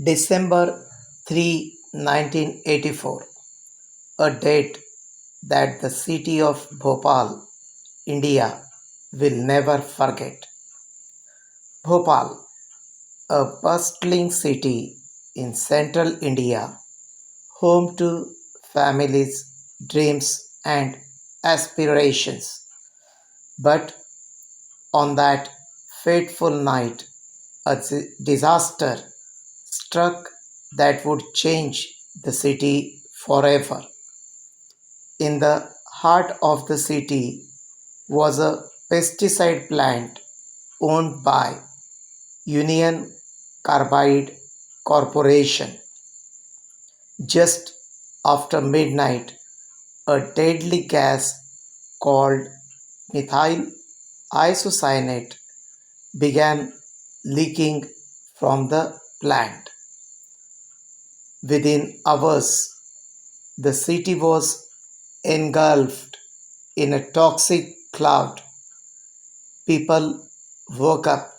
December 3, 1984, a date that the city of Bhopal, India, will never forget. Bhopal, a bustling city in central India, home to families, dreams, and aspirations. But on that fateful night, a disaster struck that would change the city forever. In the heart of the city was a pesticide plant owned by Union Carbide Corporation. Just after midnight, a deadly gas called methyl isocyanate began leaking from the plant. Within hours, the city was engulfed in a toxic cloud. People woke up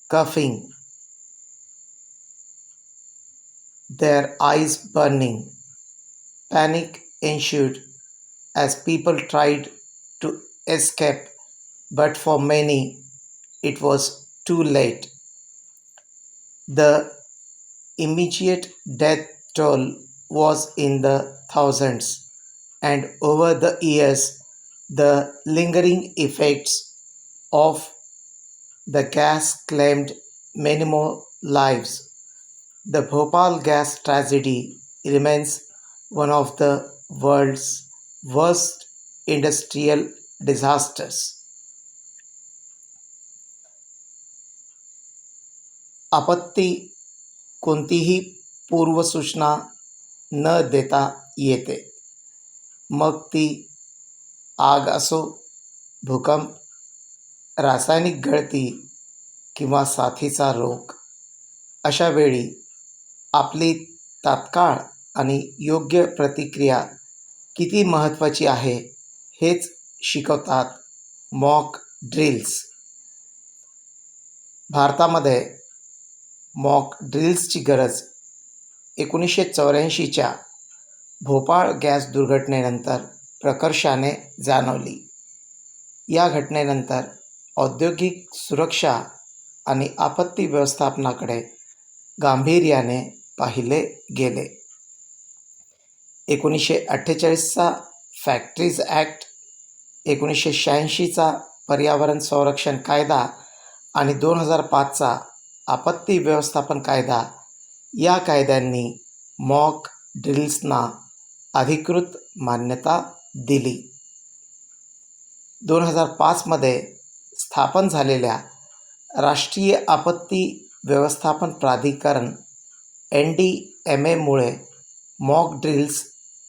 coughing, their eyes burning. Panic ensued as people tried to escape, but for many it was too late. The immediate death toll was in the thousands, and over the years, the lingering effects of the gas claimed many more lives. The Bhopal gas tragedy remains one of the world's worst industrial disasters. आपत्ती कोणतीही पूर्वसूचना न देता येते. मग ती आग असो, भूकंप, रासायनिक गळती किंवा साथीचा रोग. अशा वेळी आपली तात्काळ आणि योग्य प्रतिक्रिया किती महत्त्वाची आहे हेच शिकवतात मॉक ड्रिल्स. भारतामध्ये मॉक ड्रिल्सची गरज 1984च्या भोपाळ गॅस दुर्घटनेनंतर प्रकर्षाने जाणवली. या घटनेनंतर औद्योगिक सुरक्षा आणि आपत्ती व्यवस्थापनाकडे गांभीर्याने पाहिले गेले. 1948चा फॅक्टरीज ॲक्ट, 1986चा पर्यावरण संरक्षण कायदा आणि 2005चा आपत्ती व्यवस्थापन कायदा या कायद्यांनी मॉक ड्रिल्सना अधिकृत मान्यता दिली. 2005मध्ये स्थापन झालेल्या राष्ट्रीय आपत्ती व्यवस्थापन प्राधिकरण NDMA मॉक ड्रिल्स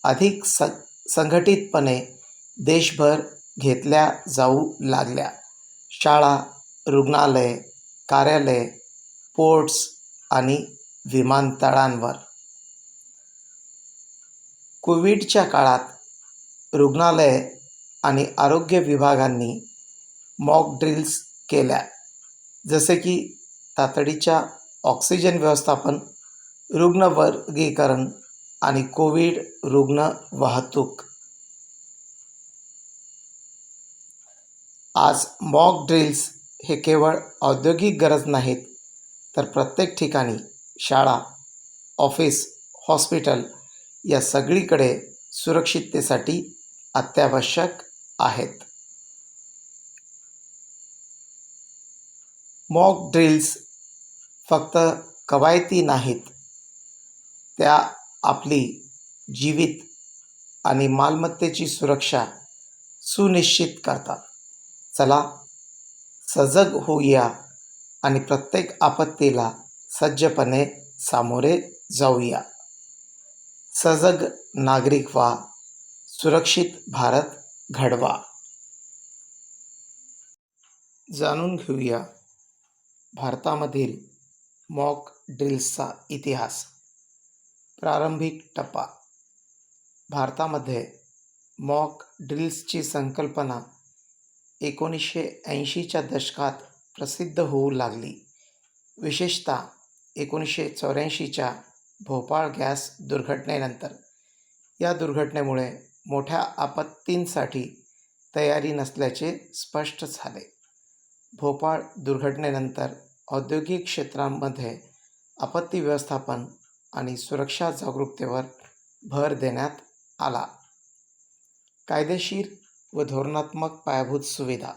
अधिक संघटितपणे देशभर घेतल्या जाऊ लागल्या. शाळा, रुग्णालये, कार्यालये, पोर्ट्स आणि विमानतळांवर. कोविडच्या काळात रुग्णालये आणि आरोग्य विभागांनी मॉक ड्रिल्स केल्या, जसे की तातडीच्या ऑक्सिजन व्यवस्थापन, रुग्ण वर्गीकरण आणि कोविड रुग्ण वाहतूक. आज मॉक ड्रिल्स हे केवळ औद्योगिक गरज नाहीत, तर प्रत्येक ठिकाणी शाळा, ऑफिस, हॉस्पिटल या सगळीकडे सुरक्षिततेसाठी अत्यावश्यक आहेत. मॉक ड्रिल्स फक्त कवायती नाहीत, त्या आपली जीवित आणि मालमत्तेची सुरक्षा सुनिश्चित करतात. चला सजग होऊया आणि प्रत्येक आपत्तीला सज्जपणे सामोरे जाऊया. सजग नागरिक व्हा, सुरक्षित भारत घडवा. जाणून घेऊया भारतामधील मॉक ड्रिल्सचा इतिहास. प्रारंभिक टप्पा. भारतामध्ये मॉक ड्रिल्सची संकल्पना 1980च्या दशकात प्रसिद्ध होऊ लागली. विशेषतः 1984च्या भोपाळ गॅस दुर्घटनेनंतर या दुर्घटनेमुळे मोठ्या आपत्तींसाठी तयारी नसल्याचे स्पष्ट झाले. भोपाळ दुर्घटनेनंतर औद्योगिक क्षेत्रांमध्ये आपत्ती व्यवस्थापन आणि सुरक्षा जागरूकतेवर भर देण्यात आला. कायदेशीर व धोरणात्मक पायाभूत सुविधा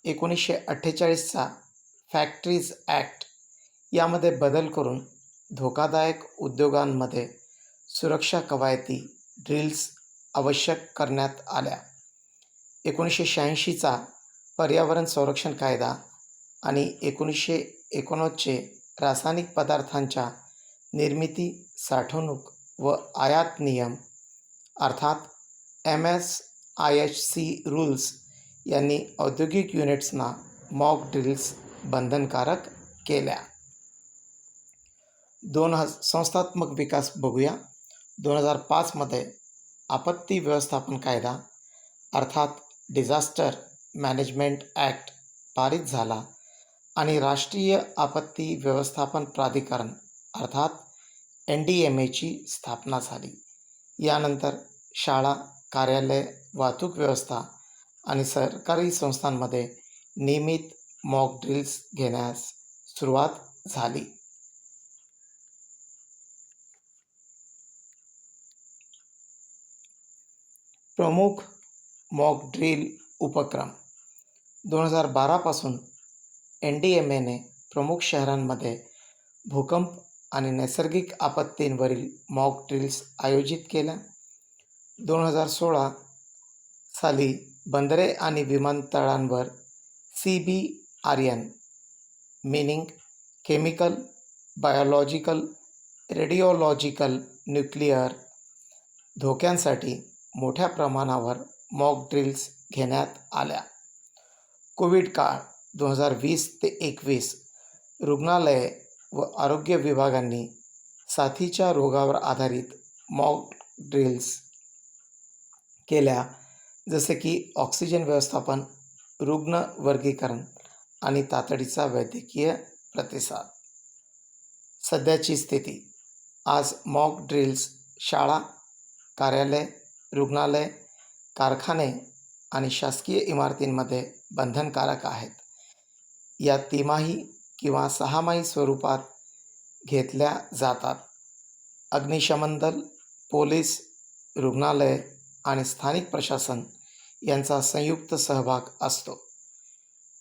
1948चा फॅक्टरीज ॲक्ट यामध्ये बदल करून धोकादायक उद्योगांमध्ये सुरक्षा कवायती ड्रिल्स आवश्यक करण्यात आल्या. 1986चा पर्यावरण संरक्षण कायदा आणि 1989चे रासायनिक पदार्थांच्या निर्मिती, साठवणूक व आयात नियम अर्थात MSIHC रूल्स यांनी औद्योगिक युनिट्सना मॉक ड्रिल्स बंधनकारक केल्या. संस्थात्मक विकास बघूया. 2005मध्ये आपत्ती व्यवस्थापन कायदा अर्थात डिझास्टर मॅनेजमेंट ॲक्ट पारित झाला आणि राष्ट्रीय आपत्ती व्यवस्थापन प्राधिकरण अर्थात NDMAची स्थापना झाली. यानंतर शाळा, कार्यालय, वाहतूक व्यवस्था आणि सरकारी संस्थांमध्ये नियमित मॉक ड्रिल्स घेण्यास सुरुवात झाली. प्रमुख मॉक ड्रिल उपक्रम 2012पासून NDMAने प्रमुख शहरांमध्ये भूकंप आणि नैसर्गिक आपत्तींवरील मॉक ड्रिल्स आयोजित केल्या. 2016 साली बंदरे आणि विमानतळांवर CBRN meaning chemical, biological, radiological, nuclear धोक्यांसाठी मोठ्या प्रमाणावर मॉक ड्रिल्स घेण्यात आल्या. कोविड काळ 2020 ते 21 रुग्णालये व आरोग्य विभागांनी साथीच्या रोगावर आधारित मॉक ड्रिल्स केल्या, जसे की ऑक्सिजन व्यवस्थापन, रुग्ण वर्गीकरण आणि तातडीचा वैद्यकीय प्रतिसाद. सध्याची स्थिती. आज मॉक ड्रिल्स शाळा, कार्यालय, रुग्णालय, कारखाने आणि शासकीय इमारतींमध्ये बंधनकारक आहेत. या तिमाही किंवा 6माही स्वरूपात घेतल्या जातात. अग्निशमन दल, पोलीस, रुग्णालय आणि स्थानिक प्रशासन यांचा संयुक्त सहभाग असतो.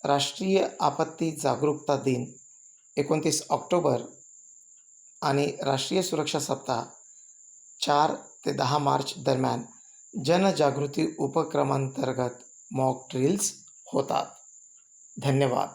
राष्ट्रीय आपत्ती जागरूकता दिन 29 ऑक्टोबर आणि राष्ट्रीय सुरक्षा सप्ताह 4 ते 10 मार्च दरम्यान जनजागृती उपक्रमांतर्गत मॉक ड्रिल्स होतात. धन्यवाद.